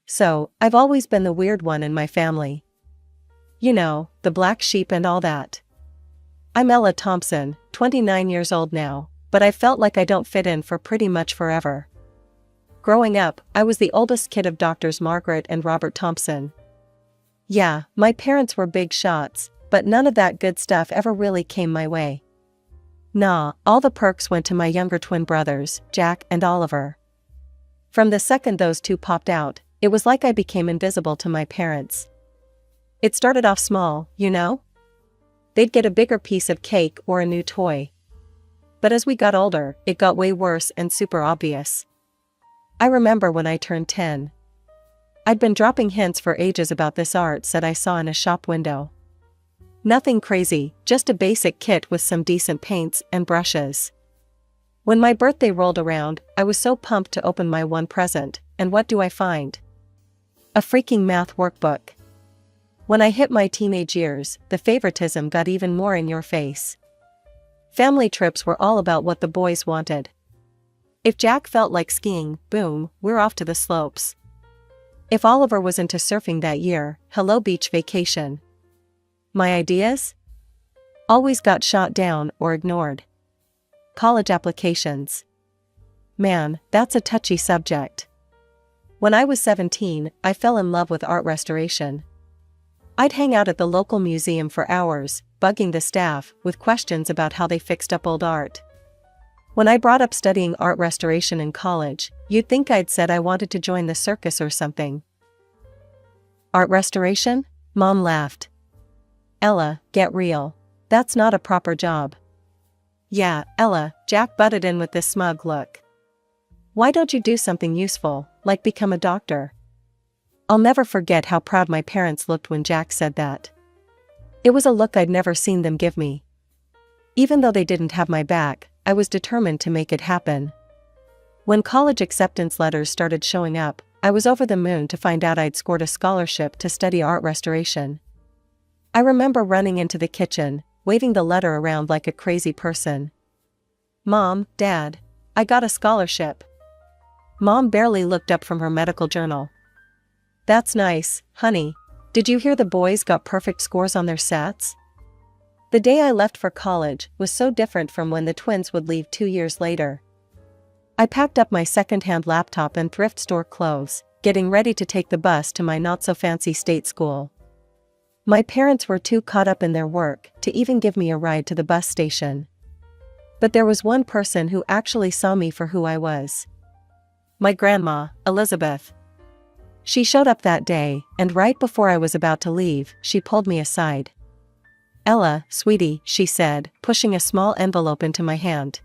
So, I've always been the weird one in my family. You know, the black sheep and all that. I'm Ella Thompson, 29 years old now, but I felt like I don't fit in for pretty much forever. Growing up, I was the oldest kid of Doctors Margaret and Robert Thompson. Yeah, my parents were big shots, but none of that good stuff ever really came my way. Nah, all the perks went to my younger twin brothers, Jack and Oliver. From the second those two popped out, it was like I became invisible to my parents. It started off small, you know? They'd get a bigger piece of cake or a new toy. But as we got older, it got way worse and super obvious. I remember when I turned 10. I'd been dropping hints for ages about this art set I saw in a shop window. Nothing crazy, just a basic kit with some decent paints and brushes. When my birthday rolled around, I was so pumped to open my one present, and what do I find? A freaking math workbook. When I hit my teenage years, the favoritism got even more in your face. Family trips were all about what the boys wanted. If Jack felt like skiing, boom, we're off to the slopes. If Oliver was into surfing that year, hello beach vacation. My ideas? Always got shot down or ignored. College applications. Man, that's a touchy subject. When I was 17, I fell in love with art restoration. I'd hang out at the local museum for hours, bugging the staff with questions about how they fixed up old art. When I brought up studying art restoration in college, you'd think I'd said I wanted to join the circus or something. Art restoration? Mom laughed. Ella, get real. That's not a proper job. Yeah, Ella, Jack butted in with this smug look. Why don't you do something useful, like become a doctor? I'll never forget how proud my parents looked when Jack said that. It was a look I'd never seen them give me. Even though they didn't have my back, I was determined to make it happen. When college acceptance letters started showing up, I was over the moon to find out I'd scored a scholarship to study art restoration. I remember running into the kitchen, waving the letter around like a crazy person. Mom, Dad, I got a scholarship. Mom barely looked up from her medical journal. That's nice, honey. Did you hear the boys got perfect scores on their SATs? The day I left for college was so different from when the twins would leave 2 years later. I packed up my second-hand laptop and thrift store clothes, getting ready to take the bus to my not-so-fancy state school. My parents were too caught up in their work to even give me a ride to the bus station. But there was one person who actually saw me for who I was. My grandma, Elizabeth. She showed up that day, and right before I was about to leave, she pulled me aside. Ella, sweetie, she said, pushing a small envelope into my hand.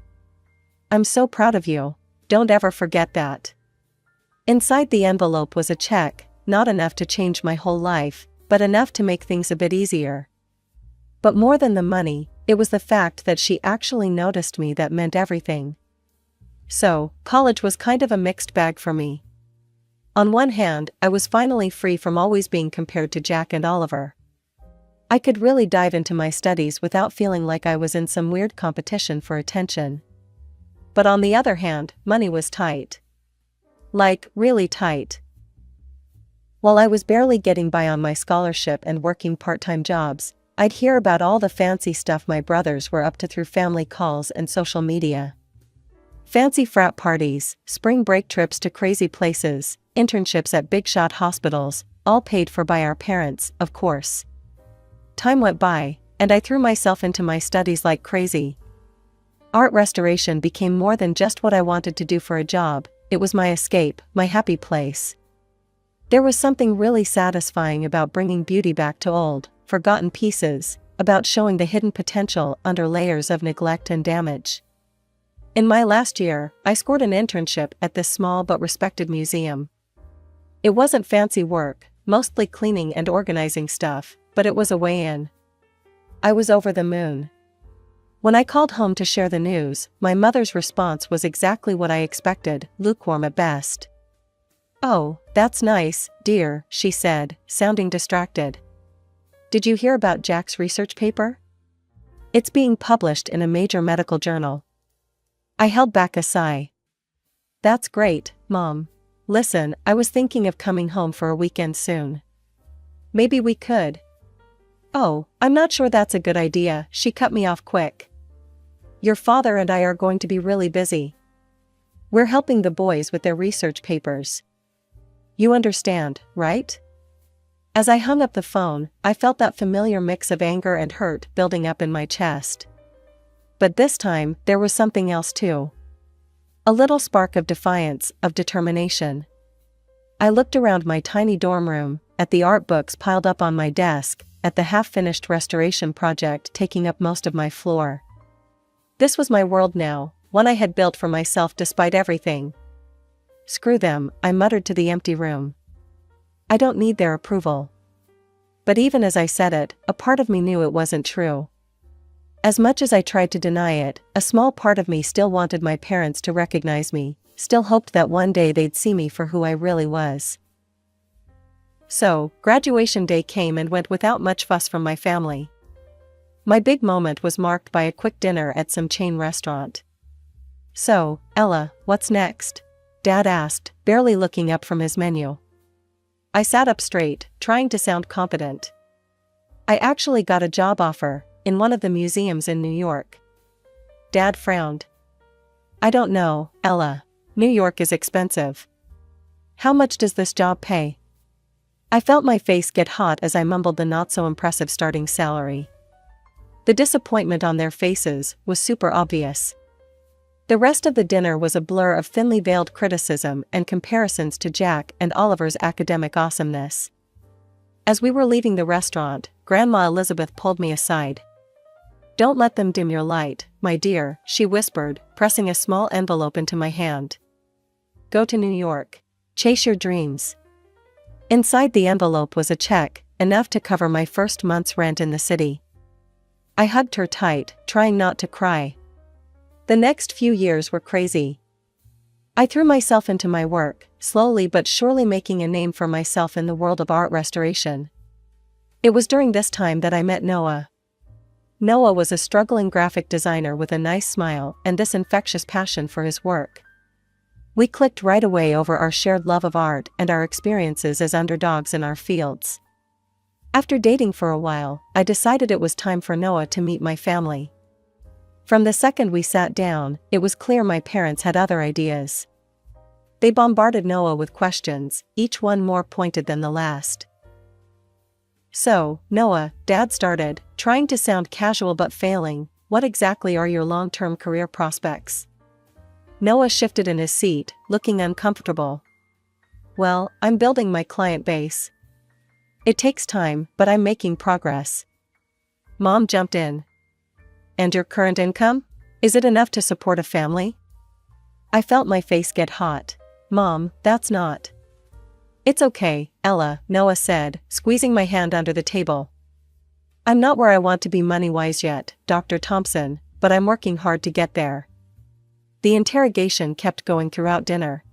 I'm so proud of you. Don't ever forget that. Inside the envelope was a check, not enough to change my whole life, but enough to make things a bit easier. But more than the money, it was the fact that she actually noticed me that meant everything. So, college was kind of a mixed bag for me. On one hand, I was finally free from always being compared to Jack and Oliver. I could really dive into my studies without feeling like I was in some weird competition for attention. But on the other hand, money was tight. Like, really tight. While I was barely getting by on my scholarship and working part-time jobs, I'd hear about all the fancy stuff my brothers were up to through family calls and social media. Fancy frat parties, spring break trips to crazy places, internships at big-shot hospitals, all paid for by our parents, of course. Time went by, and I threw myself into my studies like crazy. Art restoration became more than just what I wanted to do for a job, it was my escape, my happy place. There was something really satisfying about bringing beauty back to old, forgotten pieces, about showing the hidden potential under layers of neglect and damage. In my last year, I scored an internship at this small but respected museum. It wasn't fancy work, mostly cleaning and organizing stuff, but it was a way in. I was over the moon. When I called home to share the news, my mother's response was exactly what I expected, lukewarm at best. Oh, that's nice, dear, she said, sounding distracted. Did you hear about Jack's research paper? It's being published in a major medical journal. I held back a sigh. That's great, Mom. Listen, I was thinking of coming home for a weekend soon. Maybe we could. Oh, I'm not sure that's a good idea, she cut me off quick. Your father and I are going to be really busy. We're helping the boys with their research papers. You understand, right? As I hung up the phone, I felt that familiar mix of anger and hurt building up in my chest. But this time, there was something else too. A little spark of defiance, of determination. I looked around my tiny dorm room, at the art books piled up on my desk, at the half-finished restoration project taking up most of my floor. This was my world now, one I had built for myself despite everything. Screw them, I muttered to the empty room. I don't need their approval. But even as I said it, a part of me knew it wasn't true. As much as I tried to deny it, a small part of me still wanted my parents to recognize me, still hoped that one day they'd see me for who I really was. So, graduation day came and went without much fuss from my family. My big moment was marked by a quick dinner at some chain restaurant. So, Ella, what's next? Dad asked, barely looking up from his menu. I sat up straight, trying to sound confident. I actually got a job offer, in one of the museums in New York. Dad frowned. I don't know, Ella. New York is expensive. How much does this job pay? I felt my face get hot as I mumbled the not-so-impressive starting salary. The disappointment on their faces was super obvious. The rest of the dinner was a blur of thinly veiled criticism and comparisons to Jack and Oliver's academic awesomeness. As we were leaving the restaurant, Grandma Elizabeth pulled me aside. Don't let them dim your light, my dear, she whispered, pressing a small envelope into my hand. Go to New York. Chase your dreams. Inside the envelope was a check, enough to cover my first month's rent in the city. I hugged her tight, trying not to cry. The next few years were crazy. I threw myself into my work, slowly but surely making a name for myself in the world of art restoration. It was during this time that I met Noah. Noah was a struggling graphic designer with a nice smile and this infectious passion for his work. We clicked right away over our shared love of art and our experiences as underdogs in our fields. After dating for a while, I decided it was time for Noah to meet my family. From the second we sat down, it was clear my parents had other ideas. They bombarded Noah with questions, each one more pointed than the last. So, Noah, Dad started, trying to sound casual but failing, what exactly are your long-term career prospects? Noah shifted in his seat, looking uncomfortable. Well, I'm building my client base. It takes time, but I'm making progress. Mom jumped in. And your current income? Is it enough to support a family? I felt my face get hot. Mom, that's not. It's okay, Ella, Noah said, squeezing my hand under the table. I'm not where I want to be money-wise yet, Dr. Thompson, but I'm working hard to get there. The interrogation kept going throughout dinner.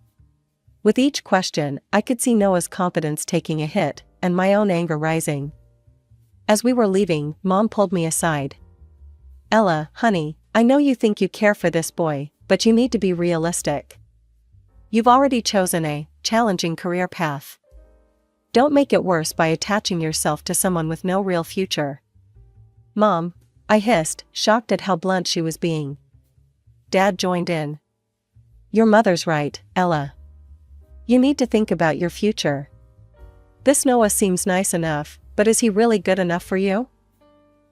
With each question, I could see Noah's confidence taking a hit, and my own anger rising. As we were leaving, Mom pulled me aside. Ella, honey, I know you think you care for this boy, but you need to be realistic. You've already chosen a challenging career path. Don't make it worse by attaching yourself to someone with no real future. Mom, I hissed, shocked at how blunt she was being. Dad joined in. Your mother's right, Ella. You need to think about your future. This Noah seems nice enough, but is he really good enough for you?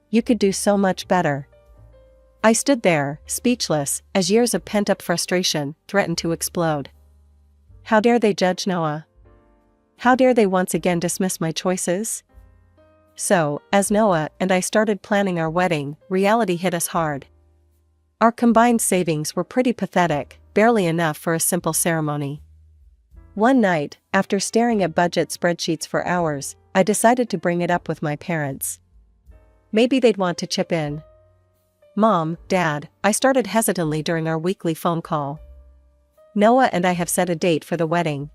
You could do so much better. I stood there, speechless, as years of pent-up frustration threatened to explode. How dare they judge Noah? How dare they once again dismiss my choices? So, as Noah and I started planning our wedding, reality hit us hard. Our combined savings were pretty pathetic, barely enough for a simple ceremony. One night, after staring at budget spreadsheets for hours, I decided to bring it up with my parents. Maybe they'd want to chip in. Mom, Dad, I started hesitantly during our weekly phone call. Noah and I have set a date for the wedding.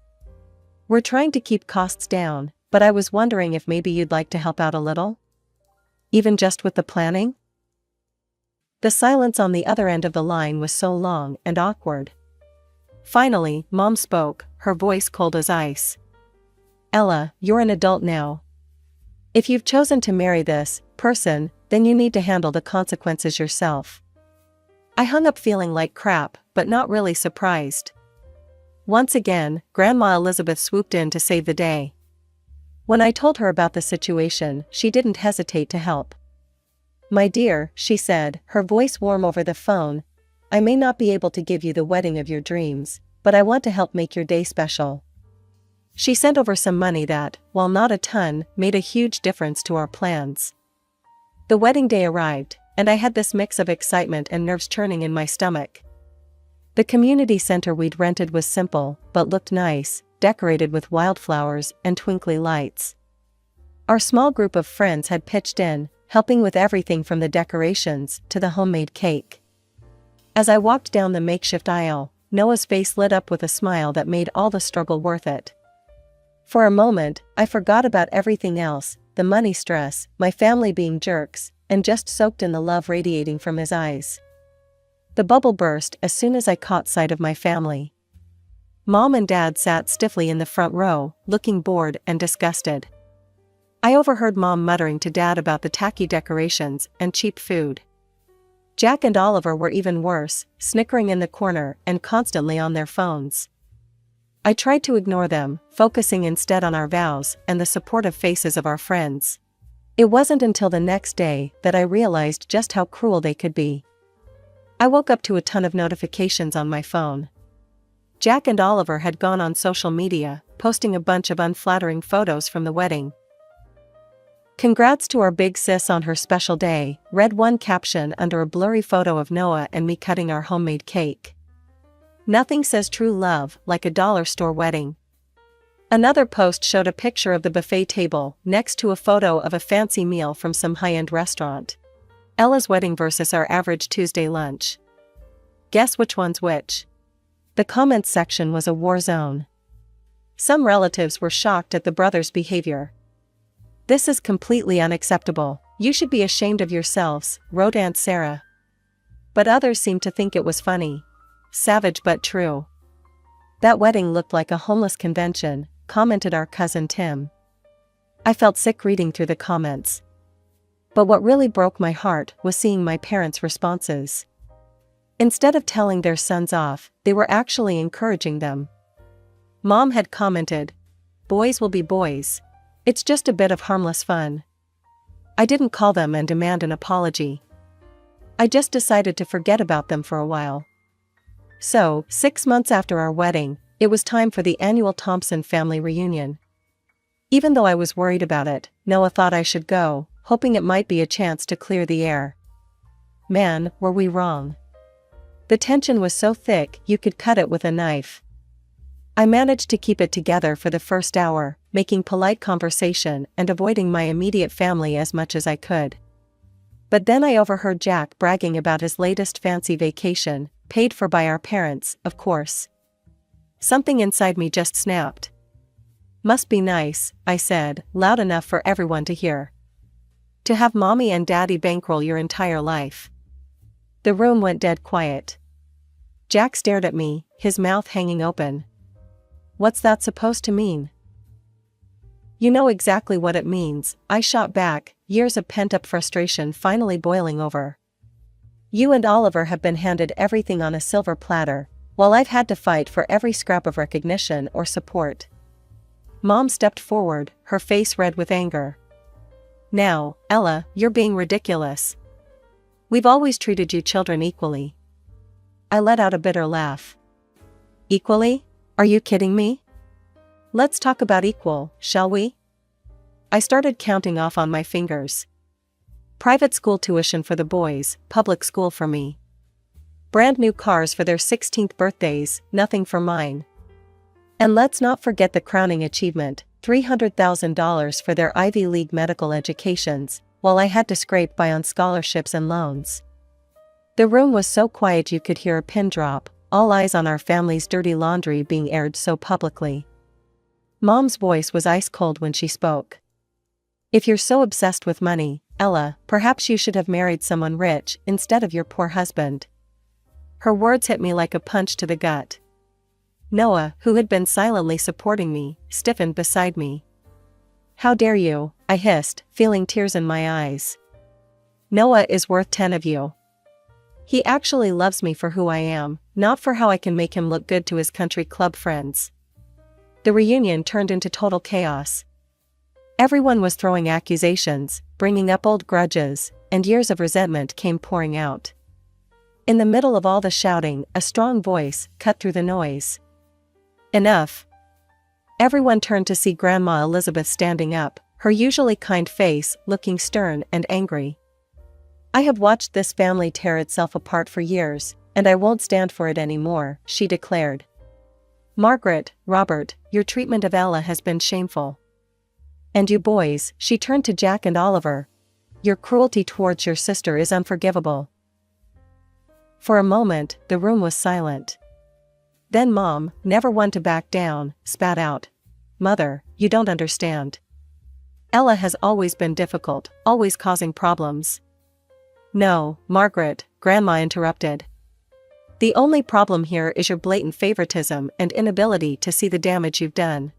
We're trying to keep costs down, but I was wondering if maybe you'd like to help out a little? Even just with the planning? The silence on the other end of the line was so long and awkward. Finally, Mom spoke, her voice cold as ice. Ella, you're an adult now. If you've chosen to marry this person, then you need to handle the consequences yourself. I hung up feeling like crap, but not really surprised. Once again, Grandma Elizabeth swooped in to save the day. When I told her about the situation, she didn't hesitate to help. My dear, she said, her voice warm over the phone, I may not be able to give you the wedding of your dreams, but I want to help make your day special. She sent over some money that, while not a ton, made a huge difference to our plans. The wedding day arrived, and I had this mix of excitement and nerves churning in my stomach. The community center we'd rented was simple, but looked nice, decorated with wildflowers and twinkly lights. Our small group of friends had pitched in, helping with everything from the decorations to the homemade cake. As I walked down the makeshift aisle, Noah's face lit up with a smile that made all the struggle worth it. For a moment, I forgot about everything else, the money stress, my family being jerks, and just soaked in the love radiating from his eyes. The bubble burst as soon as I caught sight of my family. Mom and Dad sat stiffly in the front row, looking bored and disgusted. I overheard Mom muttering to Dad about the tacky decorations and cheap food. Jack and Oliver were even worse, snickering in the corner and constantly on their phones. I tried to ignore them, focusing instead on our vows and the supportive faces of our friends. It wasn't until the next day that I realized just how cruel they could be. I woke up to a ton of notifications on my phone. Jack and Oliver had gone on social media, posting a bunch of unflattering photos from the wedding. Congrats to our big sis on her special day, read one caption under a blurry photo of Noah and me cutting our homemade cake. Nothing says true love like a dollar store wedding. Another post showed a picture of the buffet table next to a photo of a fancy meal from some high-end restaurant. Ella's wedding versus our average Tuesday lunch. Guess which one's which? The comments section was a war zone. Some relatives were shocked at the brothers' behavior. This is completely unacceptable. You should be ashamed of yourselves, wrote Aunt Sarah. But others seemed to think it was funny. Savage but true. That wedding looked like a homeless convention, commented our cousin Tim. I felt sick reading through the comments. But what really broke my heart was seeing my parents' responses. Instead of telling their sons off, they were actually encouraging them. Mom had commented, "Boys will be boys. It's just a bit of harmless fun." I didn't call them and demand an apology. I just decided to forget about them for a while. So, 6 months after our wedding, it was time for the annual Thompson family reunion. Even though I was worried about it, Noah thought I should go, hoping it might be a chance to clear the air. Man, were we wrong. The tension was so thick you could cut it with a knife. I managed to keep it together for the first hour, making polite conversation and avoiding my immediate family as much as I could. But then I overheard Jack bragging about his latest fancy vacation, paid for by our parents, of course. Something inside me just snapped. "Must be nice," I said, loud enough for everyone to hear. "To have mommy and daddy bankroll your entire life." The room went dead quiet. Jack stared at me, his mouth hanging open. "What's that supposed to mean?" "You know exactly what it means," I shot back, years of pent-up frustration finally boiling over. "You and Oliver have been handed everything on a silver platter, while I've had to fight for every scrap of recognition or support." Mom stepped forward, her face red with anger. "Now, Ella, you're being ridiculous. We've always treated you children equally." I let out a bitter laugh. "Equally? Are you kidding me? Let's talk about equal, shall we?" I started counting off on my fingers. Private school tuition for the boys, public school for me. Brand new cars for their 16th birthdays, nothing for mine. And let's not forget the crowning achievement, $300,000 for their Ivy League medical educations, while I had to scrape by on scholarships and loans. The room was so quiet you could hear a pin drop, all eyes on our family's dirty laundry being aired so publicly. Mom's voice was ice cold when she spoke. "If you're so obsessed with money, Ella, perhaps you should have married someone rich instead of your poor husband." Her words hit me like a punch to the gut. Noah, who had been silently supporting me, stiffened beside me. "How dare you?" I hissed, feeling tears in my eyes. "Noah is worth 10 of you. He actually loves me for who I am, not for how I can make him look good to his country club friends." The reunion turned into total chaos. Everyone was throwing accusations, bringing up old grudges, and years of resentment came pouring out. In the middle of all the shouting, a strong voice cut through the noise. "Enough." Everyone turned to see Grandma Elizabeth standing up, her usually kind face looking stern and angry. "I have watched this family tear itself apart for years, and I won't stand for it anymore," she declared. "Margaret, Robert, your treatment of Ella has been shameful. And you boys," she turned to Jack and Oliver, "your cruelty towards your sister is unforgivable." For a moment, the room was silent. Then Mom, never one to back down, spat out, "Mother, you don't understand. Ella has always been difficult, always causing problems." "No, Margaret," Grandma interrupted. "The only problem here is your blatant favoritism and inability to see the damage you've done."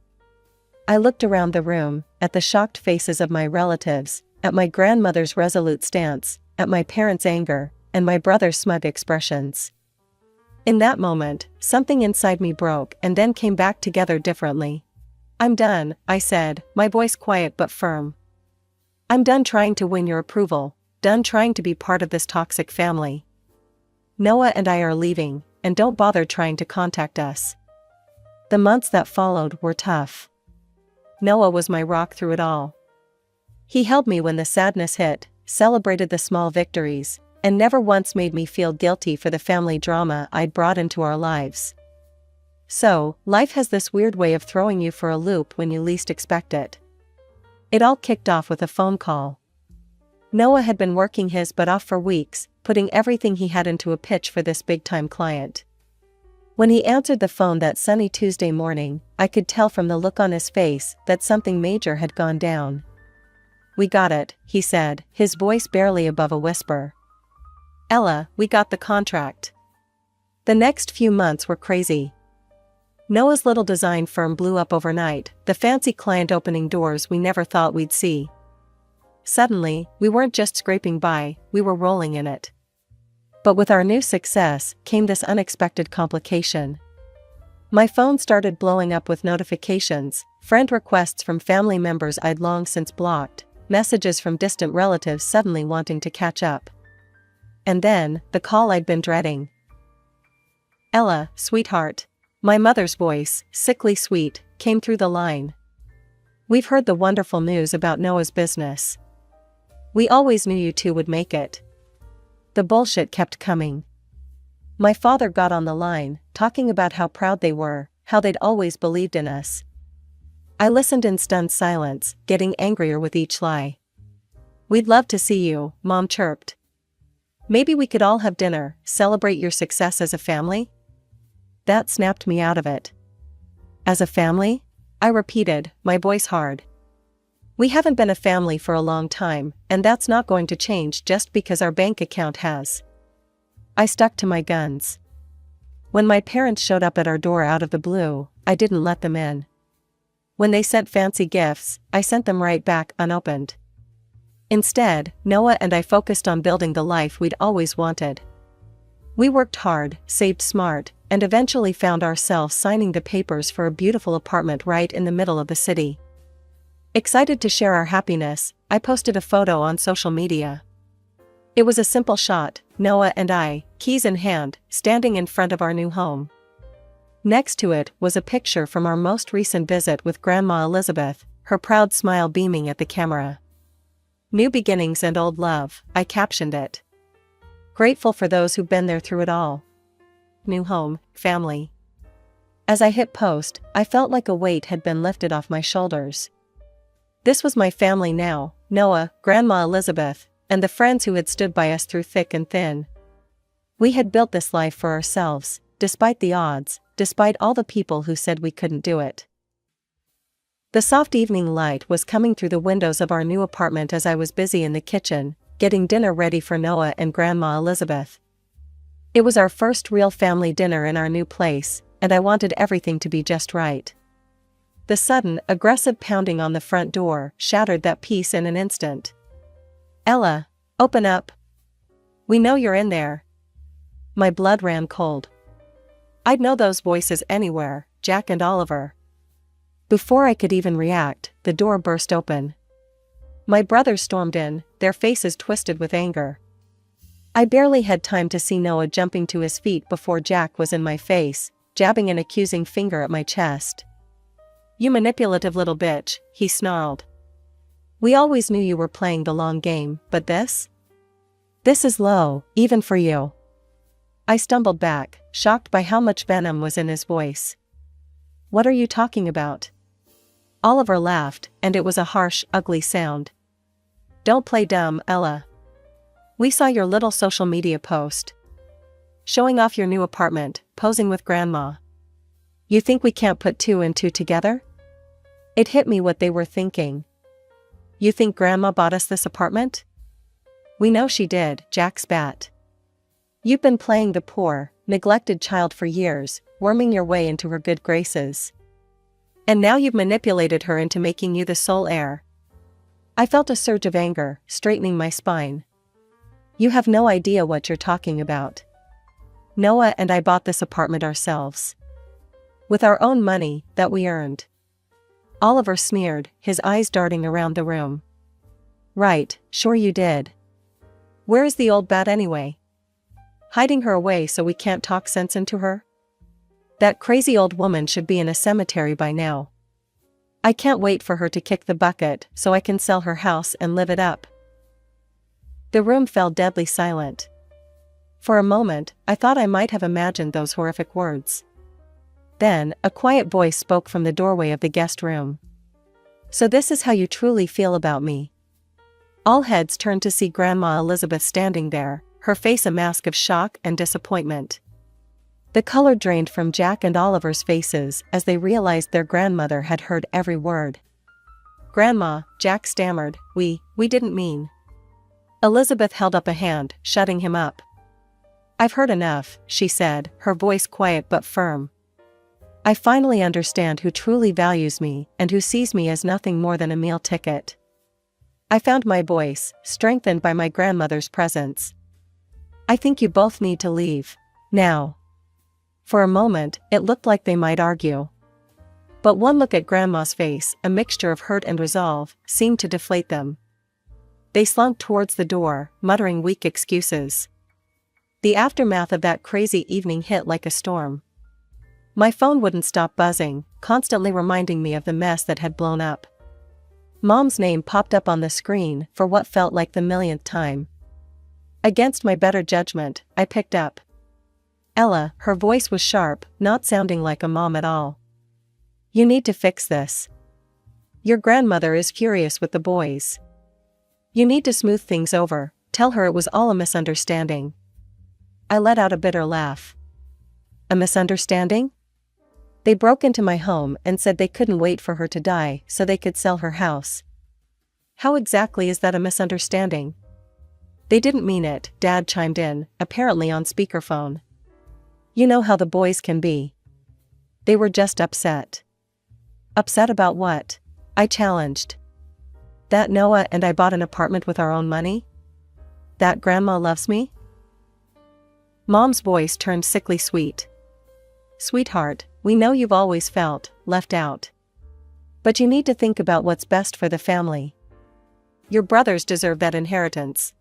I looked around the room, at the shocked faces of my relatives, at my grandmother's resolute stance, at my parents' anger, and my brother's smug expressions. In that moment, something inside me broke and then came back together differently. "I'm done," I said, my voice quiet but firm. "I'm done trying to win your approval, done trying to be part of this toxic family. Noah and I are leaving, and don't bother trying to contact us." The months that followed were tough. Noah was my rock through it all. He held me when the sadness hit, celebrated the small victories, and never once made me feel guilty for the family drama I'd brought into our lives. So, life has this weird way of throwing you for a loop when you least expect it. It all kicked off with a phone call. Noah had been working his butt off for weeks, putting everything he had into a pitch for this big-time client. When he answered the phone that sunny Tuesday morning, I could tell from the look on his face that something major had gone down. "We got it," he said, his voice barely above a whisper. "Ella, we got the contract." The next few months were crazy. Noah's little design firm blew up overnight, the fancy client opening doors we never thought we'd see. Suddenly, we weren't just scraping by, we were rolling in it. But with our new success, came this unexpected complication. My phone started blowing up with notifications, friend requests from family members I'd long since blocked, messages from distant relatives suddenly wanting to catch up. And then, the call I'd been dreading. "Ella, sweetheart." My mother's voice, sickly sweet, came through the line. "We've heard the wonderful news about Noah's business. We always knew you two would make it." The bullshit kept coming. My father got on the line, talking about how proud they were, how they'd always believed in us. I listened in stunned silence, getting angrier with each lie. "We'd love to see you," Mom chirped. "Maybe we could all have dinner, celebrate your success as a family?" That snapped me out of it. "As a family?" I repeated, my voice hard. "We haven't been a family for a long time, and that's not going to change just because our bank account has." I stuck to my guns. When my parents showed up at our door out of the blue, I didn't let them in. When they sent fancy gifts, I sent them right back unopened. Instead, Noah and I focused on building the life we'd always wanted. We worked hard, saved smart, and eventually found ourselves signing the papers for a beautiful apartment right in the middle of the city. Excited to share our happiness, I posted a photo on social media. It was a simple shot, Noah and I, keys in hand, standing in front of our new home. Next to it was a picture from our most recent visit with Grandma Elizabeth, her proud smile beaming at the camera. "New beginnings and old love," I captioned it. "Grateful for those who've been there through it all. New home, family." As I hit post, I felt like a weight had been lifted off my shoulders. This was my family now, Noah, Grandma Elizabeth, and the friends who had stood by us through thick and thin. We had built this life for ourselves, despite the odds, despite all the people who said we couldn't do it. The soft evening light was coming through the windows of our new apartment as I was busy in the kitchen, getting dinner ready for Noah and Grandma Elizabeth. It was our first real family dinner in our new place, and I wanted everything to be just right. The sudden, aggressive pounding on the front door shattered that peace in an instant. "Ella, open up. We know you're in there." My blood ran cold. I'd know those voices anywhere, Jack and Oliver. Before I could even react, the door burst open. My brothers stormed in, their faces twisted with anger. I barely had time to see Noah jumping to his feet before Jack was in my face, jabbing an accusing finger at my chest. "You manipulative little bitch," he snarled. "We always knew you were playing the long game, but this? This is low, even for you." I stumbled back, shocked by how much venom was in his voice. "What are you talking about?" Oliver laughed, and it was a harsh, ugly sound. "Don't play dumb, Ella. We saw your little social media post. Showing off your new apartment, posing with Grandma. You think we can't put two and two together?" It hit me what they were thinking. "You think Grandma bought us this apartment?" "We know she did," Jack spat. "You've been playing the poor, neglected child for years, worming your way into her good graces. And now you've manipulated her into making you the sole heir." I felt a surge of anger, straightening my spine. "You have no idea what you're talking about. Noah and I bought this apartment ourselves. With our own money, that we earned." Oliver sneered, his eyes darting around the room. "Right, sure you did. Where is the old bat anyway? Hiding her away so we can't talk sense into her? That crazy old woman should be in a cemetery by now. I can't wait for her to kick the bucket so I can sell her house and live it up." The room fell deadly silent. For a moment, I thought I might have imagined those horrific words. Then, a quiet voice spoke from the doorway of the guest room. "So this is how you truly feel about me." All heads turned to see Grandma Elizabeth standing there, her face a mask of shock and disappointment. The color drained from Jack and Oliver's faces as they realized their grandmother had heard every word. "Grandma," Jack stammered, we didn't mean." Elizabeth held up a hand, shutting him up. "I've heard enough," she said, her voice quiet but firm. "I finally understand who truly values me and who sees me as nothing more than a meal ticket." I found my voice, strengthened by my grandmother's presence. "I think you both need to leave. Now." For a moment, it looked like they might argue. But one look at Grandma's face, a mixture of hurt and resolve, seemed to deflate them. They slunk towards the door, muttering weak excuses. The aftermath of that crazy evening hit like a storm. My phone wouldn't stop buzzing, constantly reminding me of the mess that had blown up. Mom's name popped up on the screen for what felt like the millionth time. Against my better judgment, I picked up. "Ella," her voice was sharp, not sounding like a mom at all. "You need to fix this. Your grandmother is furious with the boys. You need to smooth things over, tell her it was all a misunderstanding." I let out a bitter laugh. "A misunderstanding?" "They broke into my home and said they couldn't wait for her to die so they could sell her house." "How exactly is that a misunderstanding?" "They didn't mean it," Dad chimed in, apparently on speakerphone. "You know how the boys can be. They were just upset." "Upset about what?" I challenged. "That Noah and I bought an apartment with our own money? That Grandma loves me?" Mom's voice turned sickly sweet. "Sweetheart, we know you've always felt left out. But you need to think about what's best for the family. Your brothers deserve that inheritance.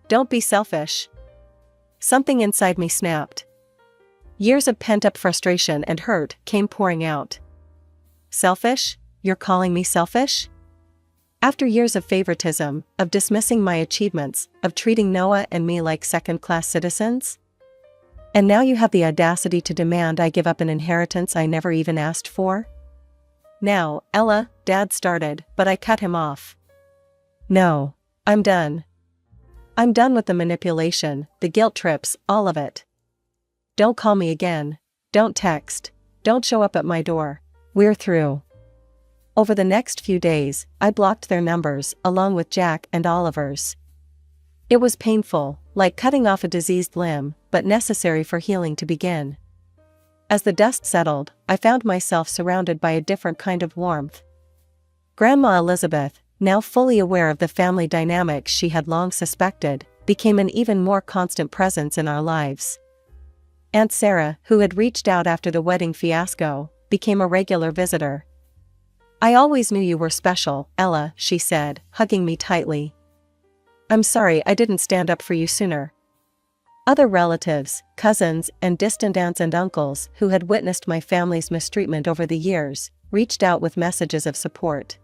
Don't be selfish." Something inside me snapped. Years of pent-up frustration and hurt came pouring out. "Selfish? You're calling me selfish?" After years of favoritism, of dismissing my achievements, of treating Noah and me like second-class citizens? And now you have the audacity to demand I give up an inheritance I never even asked for? "Now, Ella," Dad started, but I cut him off. "No. I'm done. I'm done with the manipulation, the guilt trips, all of it. Don't call me again. Don't text. Don't show up at my door. We're through." Over the next few days, I blocked their numbers, along with Jack and Oliver's. It was painful, like cutting off a diseased limb, but necessary for healing to begin. As the dust settled, I found myself surrounded by a different kind of warmth. Grandma Elizabeth, now fully aware of the family dynamics she had long suspected, became an even more constant presence in our lives. Aunt Sarah, who had reached out after the wedding fiasco, became a regular visitor. "I always knew you were special, Ella," she said, hugging me tightly. "I'm sorry I didn't stand up for you sooner." Other relatives, cousins, and distant aunts and uncles who had witnessed my family's mistreatment over the years, reached out with messages of support.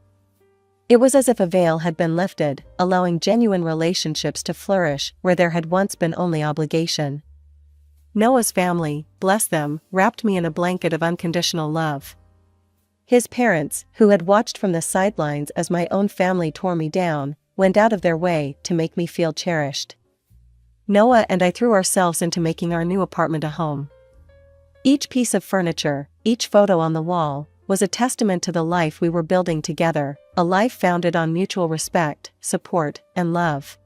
It was as if a veil had been lifted, allowing genuine relationships to flourish where there had once been only obligation. Noah's family, bless them, wrapped me in a blanket of unconditional love. His parents, who had watched from the sidelines as my own family tore me down, went out of their way to make me feel cherished. Noah and I threw ourselves into making our new apartment a home. Each piece of furniture, each photo on the wall, was a testament to the life we were building together, a life founded on mutual respect, support, and love.